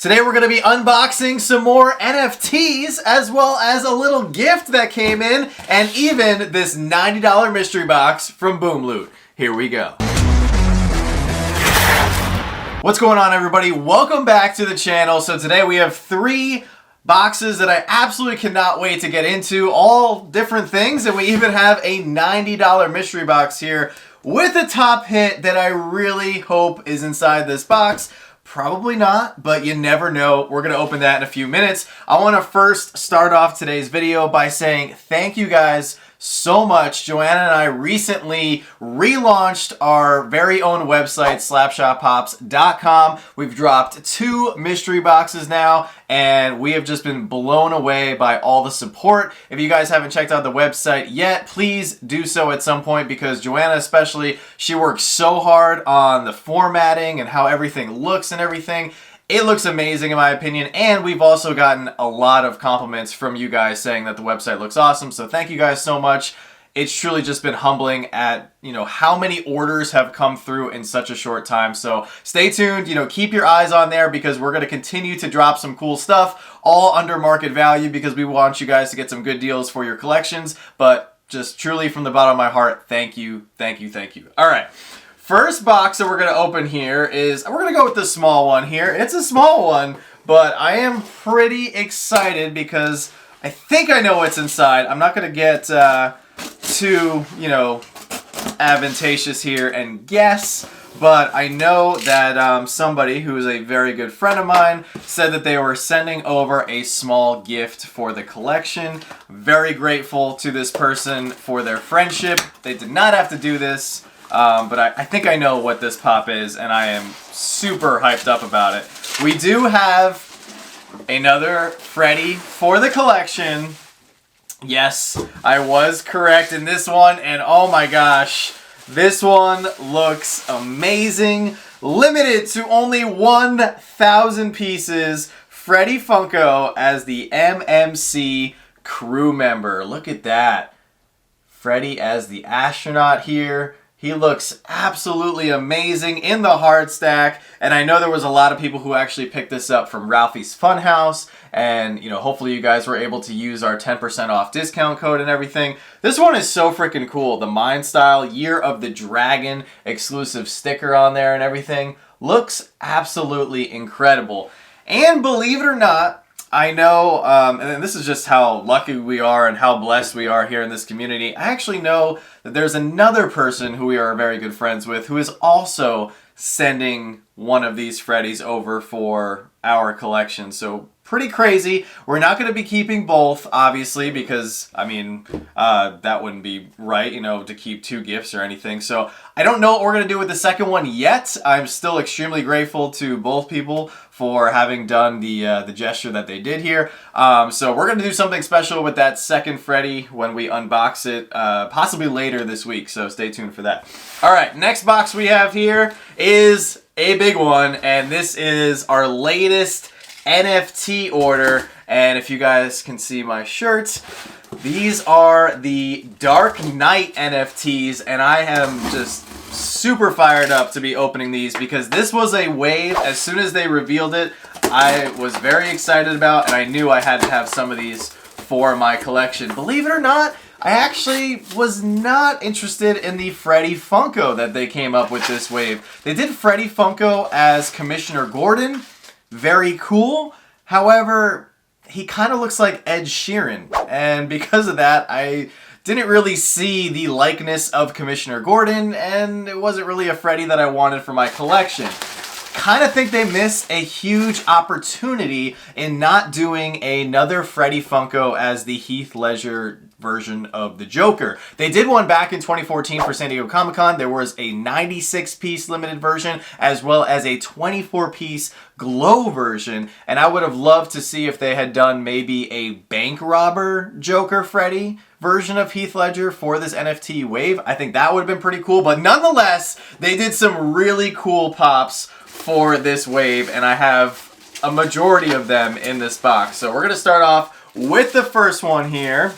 Today we're going to be unboxing some more NFTs as well as a little gift that came in and even this $90 mystery box from Boom Loot. Here we go. What's going on, everybody? Welcome back to the channel. So today we have three boxes that I absolutely cannot wait to get into, all different things, and we even have a $90 mystery box here with a top hit that I really hope is inside this box. Probably not, but you never know. We're going to open that in a few minutes. I want to first start off today's video by saying thank you guys so much. Joanna and I recently relaunched our very own website, Slapshotpops.com. We've dropped 2 mystery boxes now, and we have just been blown away by all the support. If you guys haven't checked out the website yet, please do so at some point, because Joanna especially, she works so hard on the formatting and how everything looks and everything. It looks amazing in my opinion, and we've also gotten a lot of compliments from you guys saying that the website looks awesome, so thank you guys so much. It's truly just been humbling at, how many orders have come through in such a short time. So stay tuned, keep your eyes on there, because we're going to continue to drop some cool stuff, all under market value, because we want you guys to get some good deals for your collections. But just truly from the bottom of my heart, thank you, thank you, thank you. All right. First box that we're going to open here is, we're going to go with the small one here. It's a small one, but I am pretty excited because I think I know what's inside. I'm not going to get too, advantageous here and guess, but I know that somebody who is a very good friend of mine said that they were sending over a small gift for the collection. Very grateful to this person for their friendship. They did not have to do this. But I think I know what this pop is, and I am super hyped up about it. We do have another Freddy for the collection. Yes, I was correct in this one, and oh my gosh, this one looks amazing. Limited to only 1,000 pieces. Freddy Funko as the MMC crew member. Look at that. Freddy as the astronaut here. He looks absolutely amazing in the hard stack, and I know there was a lot of people who actually picked this up from Ralphie's Funhouse, and hopefully you guys were able to use our 10% off discount code and everything. This one is so freaking cool. The Mind Style Year of the Dragon exclusive sticker on there and everything looks absolutely incredible. And believe it or not, I know, and this is just how lucky we are and how blessed we are here in this community. I actually know that there's another person who we are very good friends with who is also sending one of these Freddys over for our collection. So pretty crazy. We're not going to be keeping both, obviously, because, that wouldn't be right, to keep 2 gifts or anything. So I don't know what we're going to do with the second one yet. I'm still extremely grateful to both people for having done the gesture that they did here. So we're going to do something special with that second Freddy when we unbox it, possibly later this week. So stay tuned for that. All right, next box we have here is a big one, and this is our latest NFT order. And if you guys can see my shirt, these are the Dark Knight NFTs, and I am just super fired up to be opening these because this was a wave. As soon as they revealed it, I was very excited about, and I knew I had to have some of these for my collection. Believe it or not, I actually was not interested in the Freddy Funko that they came up with this wave. They did Freddy Funko as Commissioner Gordon. Very cool. However, he kind of looks like Ed Sheeran, and because of that, I didn't really see the likeness of Commissioner Gordon, and it wasn't really a Freddy that I wanted for my collection. Kind of think they missed a huge opportunity in not doing another Freddy Funko as the Heath Ledger version of the Joker. They did one back in 2014 for San Diego Comic-Con. There was a 96-piece limited version as well as a 24-piece glow version, and I would have loved to see if they had done maybe a bank robber Joker Freddy version of Heath Ledger for this NFT wave. I think that would have been pretty cool, but nonetheless, they did some really cool pops for this wave, and I have a majority of them in this box. So we're going to start off with the first one here.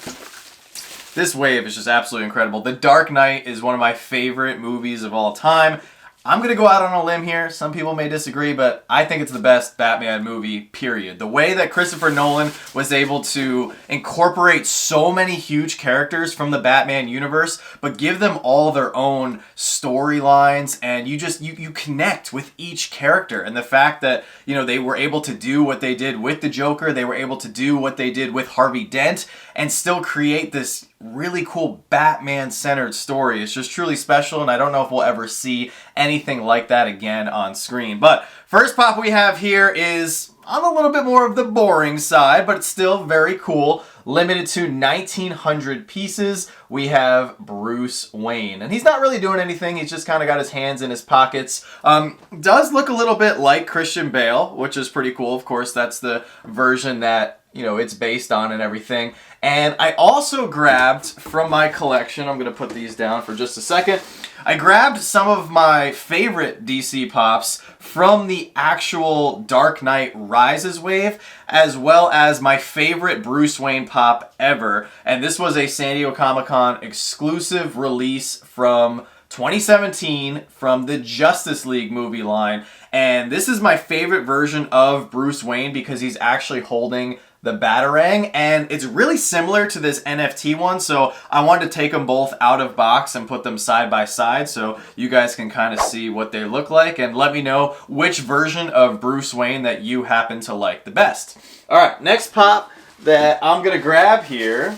This wave is just absolutely incredible. The Dark Knight is one of my favorite movies of all time. I'm going to go out on a limb here. Some people may disagree, but I think it's the best Batman movie, period. The way that Christopher Nolan was able to incorporate so many huge characters from the Batman universe, but give them all their own storylines, and you connect with each character. And the fact that, you know, they were able to do what they did with the Joker, they were able to do what they did with Harvey Dent, and still create this really cool Batman-centered story. It's just truly special, and I don't know if we'll ever see anything like that again on screen. But first pop we have here is on a little bit more of the boring side, but it's still very cool. Limited to 1,900 pieces, we have Bruce Wayne. And he's not really doing anything, he's just kind of got his hands in his pockets. Does look a little bit like Christian Bale, which is pretty cool. Of course, that's the version that, you know, it's based on and everything. And I also grabbed from my collection, I'm going to put these down for just a second, I grabbed some of my favorite DC Pops from the actual Dark Knight Rises wave, as well as my favorite Bruce Wayne Pop ever. And this was a San Diego Comic-Con exclusive release from 2017 from the Justice League movie line. And this is my favorite version of Bruce Wayne because he's actually holding the Batarang, and it's really similar to this NFT one, so I wanted to take them both out of box and put them side by side so you guys can kind of see what they look like, and let me know which version of Bruce Wayne that you happen to like the best. Alright, next pop that I'm going to grab here.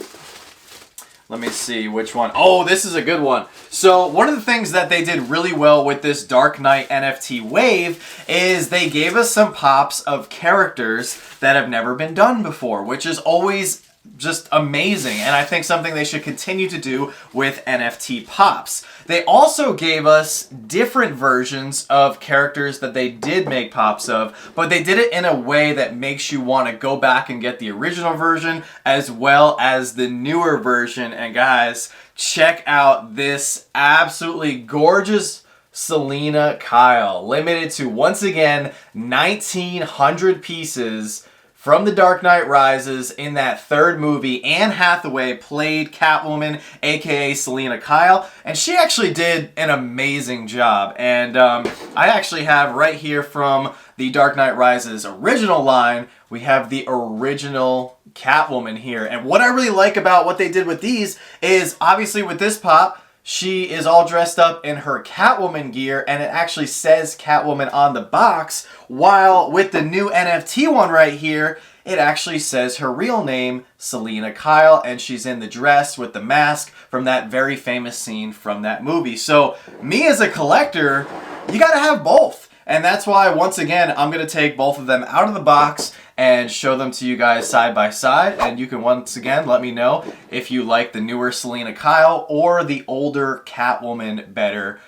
Let me see which one. Oh, this is a good one. So one of the things that they did really well with this Dark Knight NFT wave is they gave us some pops of characters that have never been done before, which is always just amazing, and I think something they should continue to do with NFT pops. They also gave us different versions of characters that they did make pops of, but they did it in a way that makes you want to go back and get the original version as well as the newer version. And guys, check out this absolutely gorgeous Selina Kyle, limited to, once again, 1,900 pieces from The Dark Knight Rises. In that third movie, Anne Hathaway played Catwoman, aka Selina Kyle, and she actually did an amazing job. And I actually have right here from The Dark Knight Rises original line, we have the original Catwoman here. And what I really like about what they did with these is, obviously with this pop, she is all dressed up in her Catwoman gear, and it actually says Catwoman on the box, while with the new NFT one right here, it actually says her real name, Selina Kyle, and she's in the dress with the mask from that very famous scene from that movie. So, me as a collector, you gotta have both. And that's why, once again, I'm going to take both of them out of the box and show them to you guys side by side. And you can, once again, let me know if you like the newer Selina Kyle or the older Catwoman better,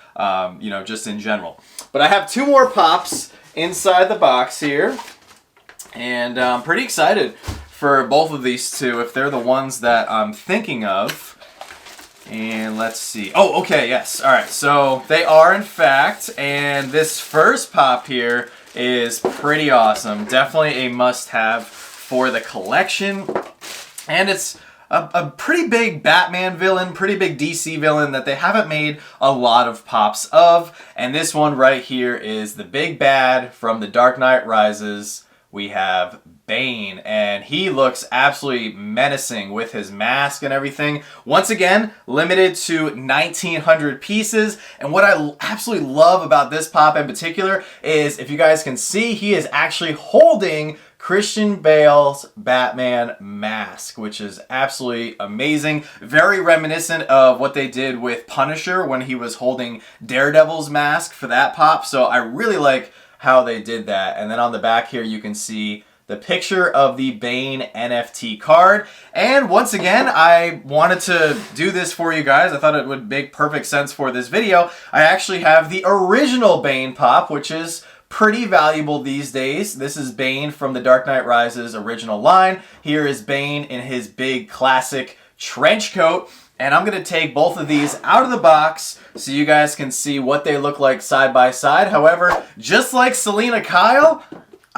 you know, just in general. But I have two more pops inside the box here. And I'm pretty excited for both of these two, if they're the ones that I'm thinking of. And let's see. Oh, okay, yes. All right, so they are, in fact, and this first pop here is pretty awesome. Definitely a must-have for the collection. And it's a pretty big Batman villain, pretty big DC villain that they haven't made a lot of pops of. And this one right here is the big bad from The Dark Knight Rises. We have Bane, and he looks absolutely menacing with his mask and everything. Once again, limited to 1,900 pieces, and what I absolutely love about this pop in particular is, if you guys can see, he is actually holding Christian Bale's Batman mask, which is absolutely amazing. Very reminiscent of what they did with Punisher when he was holding Daredevil's mask for that pop, so I really like how they did that. And then on the back here you can see the picture of the Bane NFT card. And once again, I wanted to do this for you guys. I thought it would make perfect sense for this video. I actually have the original Bane pop, which is pretty valuable these days. This is Bane from The Dark Knight Rises original line. Here is Bane in his big classic trench coat. And I'm going to take both of these out of the box so you guys can see what they look like side by side. However, just like Selina Kyle,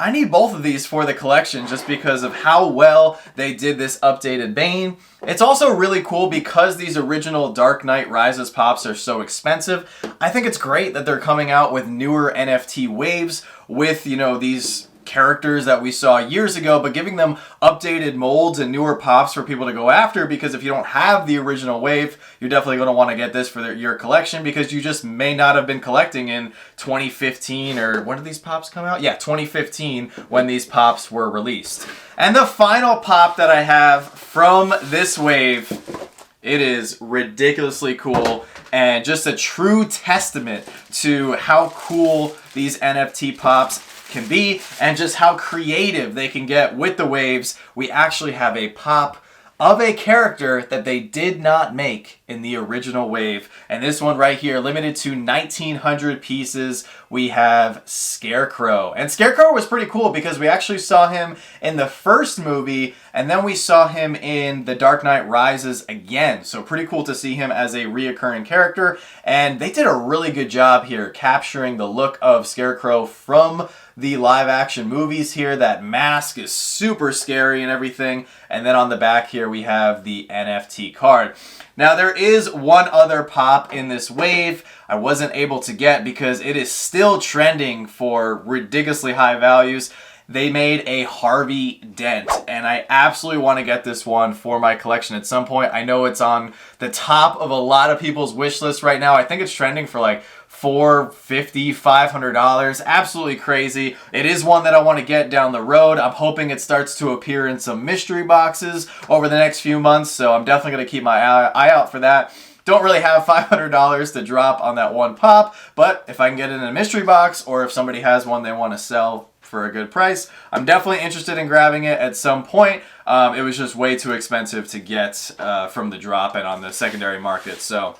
I need both of these for the collection just because of how well they did this updated Bane. It's also really cool because these original Dark Knight Rises pops are so expensive. I think it's great that they're coming out with newer NFT waves with, you know, these characters that we saw years ago, but giving them updated molds and newer pops for people to go after, because if you don't have the original wave, you're definitely going to want to get this for your collection because you just may not have been collecting in 2015, or when did these pops come out? Yeah, 2015 when these pops were released. And the final pop that I have from this wave, it is ridiculously cool and just a true testament to how cool these NFT pops can be and just how creative they can get with the waves. We actually have a pop of a character that they did not make in the original wave. And this one right here, limited to 1,900 pieces, we have Scarecrow. And Scarecrow was pretty cool because we actually saw him in the first movie, and then we saw him in The Dark Knight Rises again. So pretty cool to see him as a reoccurring character. And they did a really good job here capturing the look of Scarecrow from the live action movies here. That mask is super scary and everything. And then on the back here we have the NFT card. Now there is one other pop in this wave I wasn't able to get because it is still trending for ridiculously high values. They made a Harvey Dent, and I absolutely want to get this one for my collection at some point. I know it's on the top of a lot of people's wish list right now. I think it's trending for like $450, $500. Absolutely crazy. It is one that I want to get down the road. I'm hoping it starts to appear in some mystery boxes over the next few months, so I'm definitely going to keep my eye out for that. Don't really have $500 to drop on that one pop, but if I can get it in a mystery box, or if somebody has one they want to sell for a good price, I'm definitely interested in grabbing it at some point. It was just way too expensive to get from the drop and on the secondary market. So,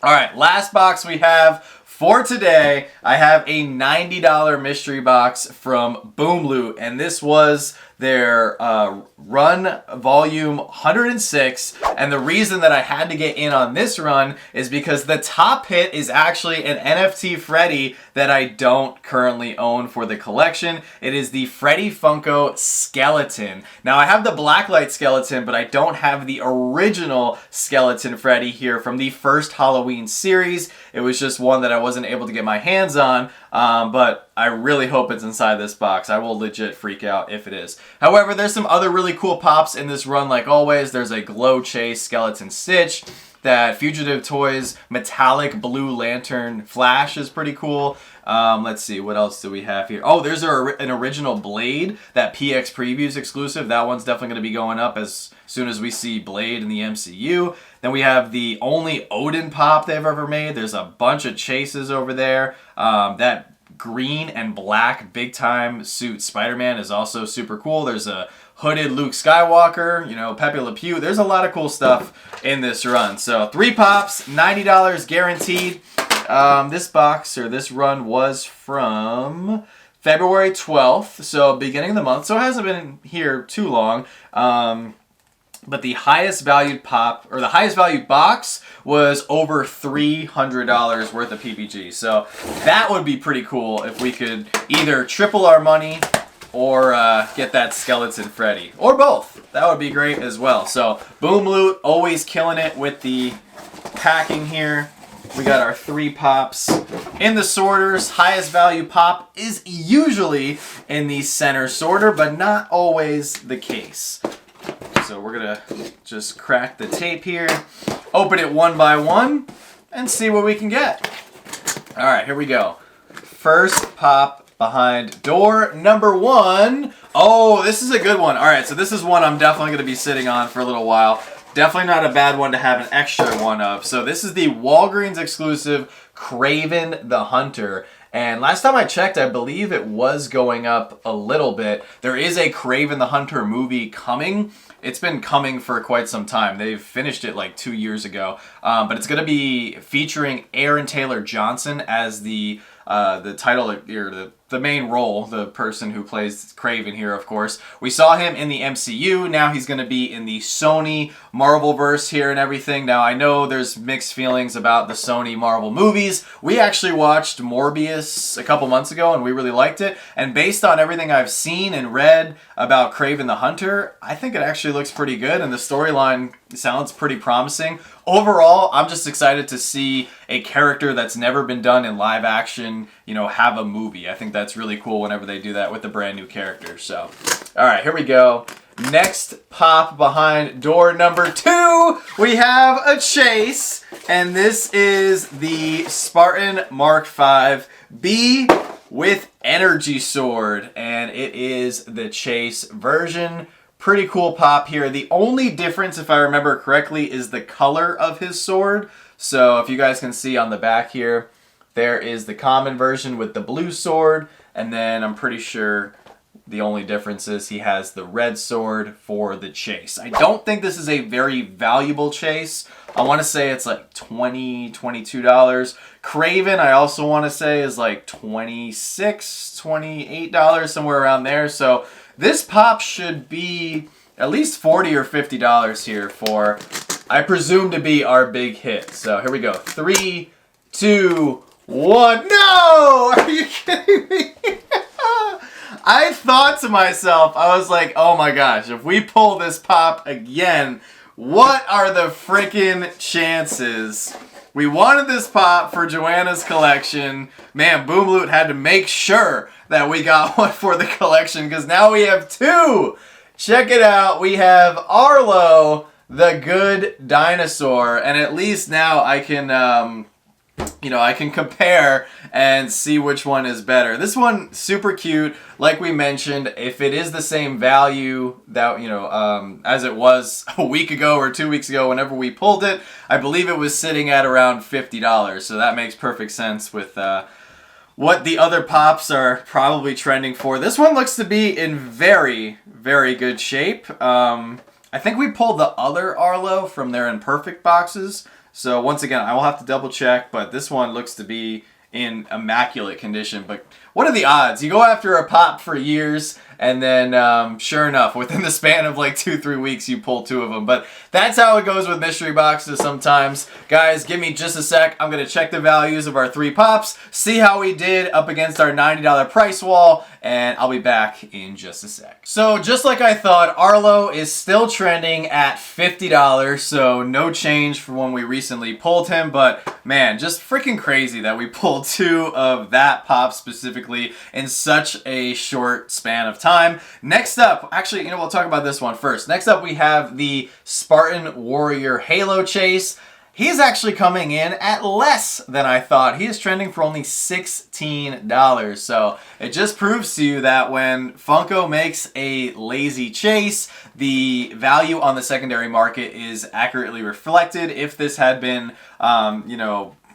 all right, last box we have for today. I have a $90 mystery box from Boom Loot, and this was their run volume 106, and the reason that I had to get in on this run is because the top hit is actually an NFT Freddy that I don't currently own for the collection. It is the Freddy Funko skeleton. Now I have the blacklight skeleton, but I don't have the original skeleton Freddy here from the first Halloween series. It was just one that I wasn't able to get my hands on, but I really hope it's inside this box. I will legit freak out if it is. However, there's some other really cool pops in this run like always. There's a Glow Chase Skeleton Stitch. That Fugitive Toys metallic blue lantern flash is pretty cool. Let's see, what else do we have here? Oh, there's an original Blade, that PX Previews exclusive. That one's definitely going to be going up as soon as we see Blade in the MCU. Then we have the only Odin pop they've ever made. There's a bunch of chases over there. That green and black big time suit Spider-Man is also super cool. There's a hooded Luke Skywalker, you know, Pepe Le Pew. There's a lot of cool stuff in this run. So 3 pops, $90 guaranteed. This box, or this run, was from February 12th, so beginning of the month. So it hasn't been here too long. But the highest valued pop, or the highest valued box, was over $300 worth of PPG. So that would be pretty cool if we could either triple our money or get that skeleton Freddy, or both. That would be great as well. So Boom Loot, always killing it with the packing here. We got our 3 pops in the sorters. Highest value pop is usually in the center sorter, but not always the case. So we're gonna just crack the tape here, open it one by one, and see what we can get. All right, here we go. First pop behind door number 1. Oh, this is a good one. All right, so this is one I'm definitely gonna be sitting on for a little while. Definitely not a bad one to have an extra one of. So this is the Walgreens exclusive Kraven the Hunter. And last time I checked, I believe it was going up a little bit. There is a Kraven the Hunter movie coming. It's been coming for quite some time. They've finished it like 2 years ago. But it's going to be featuring Aaron Taylor Johnson as the title, or the the main role, the person who plays Kraven here, of course. We saw him in the MCU. Now he's going to be in the Sony Marvelverse here and everything. Now, I know there's mixed feelings about the Sony Marvel movies. We actually watched Morbius a couple months ago, and we really liked it. And based on everything I've seen and read about Kraven the Hunter, I think it actually looks pretty good, and the storyline sounds pretty promising. Overall, I'm just excited to see a character that's never been done in live action, you know, have a movie. I think that's really cool whenever they do that with a brand new character. So, all right, here we go. Next pop behind door number 2, we have a chase, and this is the Spartan Mark V B with energy sword, and it is the chase version. Pretty cool pop here. The only difference, if I remember correctly, is the color of his sword. So if you guys can see on the back here, there is the common version with the blue sword, and then I'm pretty sure the only difference is he has the red sword for the chase. I don't think this is a very valuable chase. I want to say it's like $20, $22. Kraven, I also want to say, is like $26, $28, somewhere around there. So this pop should be at least $40 or $50 here for, I presume, to be our big hit. So here we go. 3, 2, 1. No! Are you kidding me? I thought to myself, I was like, oh my gosh, if we pull this pop again, what are the freaking chances? We wanted this pop for Joanna's collection. Man, Boom Loot had to make sure that we got one for the collection, because now we have 2. Check it out. We have Arlo, the good dinosaur, and at least now I can, I can compare and see which one is better. This one, super cute. Like we mentioned, if it is the same value that, as it was a week ago or 2 weeks ago whenever we pulled it, I believe it was sitting at around $50. So that makes perfect sense with what the other pops are probably trending for. This one looks to be in very, very good shape. I think we pulled the other Arlo from their Imperfect boxes. So once again, I will have to double check, but this one looks to be in immaculate condition. But what are the odds? You go after a pop for years, and then sure enough, within the span of like 2-3 weeks, you pull 2 of them. But that's how it goes with mystery boxes sometimes. Guys, give me just a sec. I'm going to check the values of our 3 pops, see how we did up against our $90 price wall, and I'll be back in just a sec. So just like I thought, Arlo is still trending at $50, so no change from when we recently pulled him. But man, just freaking crazy that we pulled 2 of that pop specifically in such a short span of time. Next up, actually, we'll talk about this one first. Next up, we have the Spartan Warrior Halo Chase. He's actually coming in at less than I thought. He is trending for only $16. So it just proves to you that when Funko makes a lazy chase, the value on the secondary market is accurately reflected. If this had been,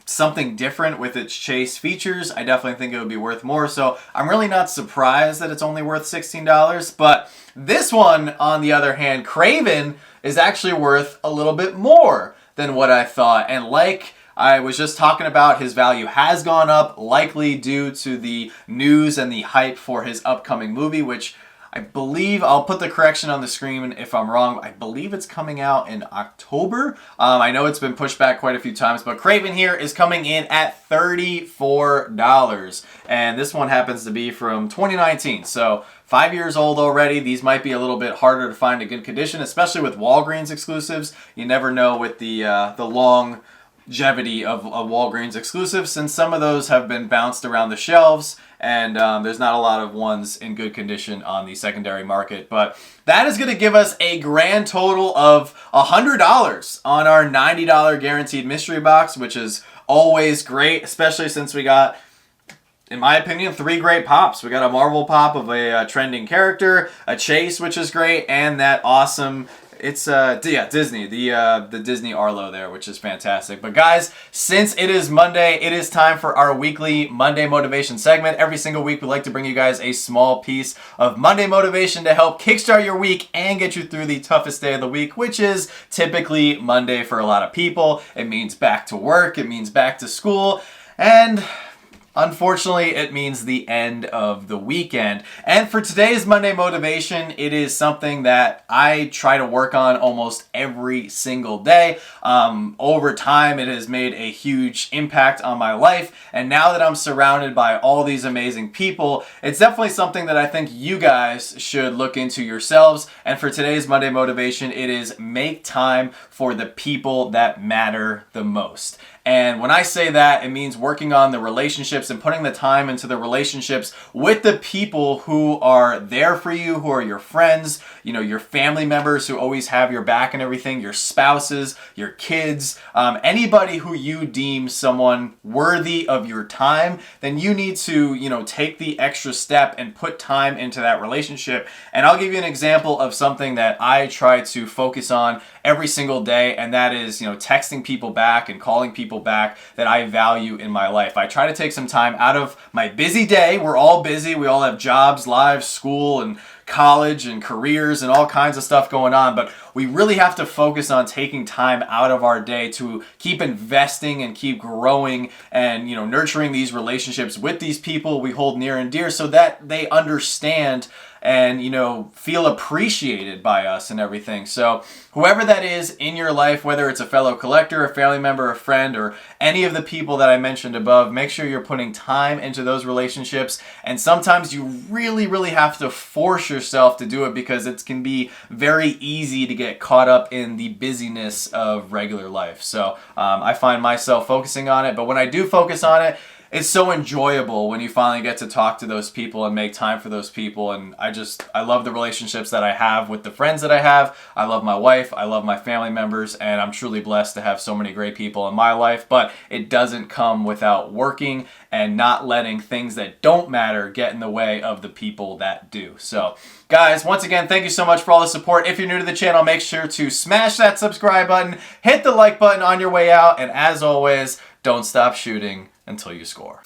something different with its chase features, I definitely think it would be worth more. So I'm really not surprised that it's only worth $16. But this one, on the other hand, Kraven, is actually worth a little bit more than what I thought. And like I was just talking about, his value has gone up, likely due to the news and the hype for his upcoming movie, which I believe, I'll put the correction on the screen if I'm wrong, I believe it's coming out in October. I know it's been pushed back quite a few times, but Kraven here is coming in at $34. And this one happens to be from 2019, so 5 years old already. These might be a little bit harder to find in good condition, especially with Walgreens exclusives. You never know with the longevity of Walgreens exclusives, since some of those have been bounced around the shelves, and there's not a lot of ones in good condition on the secondary market. But that is going to give us a grand total of $100 on our $90 guaranteed mystery box, which is always great, especially since we got, in my opinion, 3 great pops. We got a Marvel pop of a trending character, a chase, which is great, and that awesome, Disney, the Disney Arlo there, which is fantastic. But guys, since it is Monday, it is time for our weekly Monday motivation segment. Every single week, we like to bring you guys a small piece of Monday motivation to help kickstart your week and get you through the toughest day of the week, which is typically Monday for a lot of people. It means back to work, it means back to school, and unfortunately, it means the end of the weekend. And for today's Monday motivation, it is something that I try to work on almost every single day. Over time, it has made a huge impact on my life. And now that I'm surrounded by all these amazing people, it's definitely something that I think you guys should look into yourselves. And for today's Monday motivation, it is make time for the people that matter the most. And when I say that, it means working on the relationships and putting the time into the relationships with the people who are there for you, who are your friends, you know, your family members who always have your back and everything, your spouses, your kids, anybody who you deem someone worthy of your time, then you need to, you know, take the extra step and put time into that relationship. And I'll give you an example of something that I try to focus on every single day, and that is, you know, texting people back and calling people back that I value in my life. I try to take some time out of my busy day. We're all busy. We all have jobs, lives, school, and college and careers and all kinds of stuff going on, but we really have to focus on taking time out of our day to keep investing and keep growing and, you know, nurturing these relationships with these people we hold near and dear so that they understand and, you know, feel appreciated by us and everything. So whoever that is in your life, whether it's a fellow collector, a family member, a friend, or any of the people that I mentioned above, make sure you're putting time into those relationships. And sometimes you really, really have to force yourself to do it because it can be very easy to get caught up in the busyness of regular life. So I find myself focusing on it, but when I do focus on it, it's so enjoyable when you finally get to talk to those people and make time for those people. And I love the relationships that I have with the friends that I have. I love my wife. I love my family members. And I'm truly blessed to have so many great people in my life. But it doesn't come without working and not letting things that don't matter get in the way of the people that do. So, guys, once again, thank you so much for all the support. If you're new to the channel, make sure to smash that subscribe button, hit the like button on your way out. And as always, don't stop shooting until you score.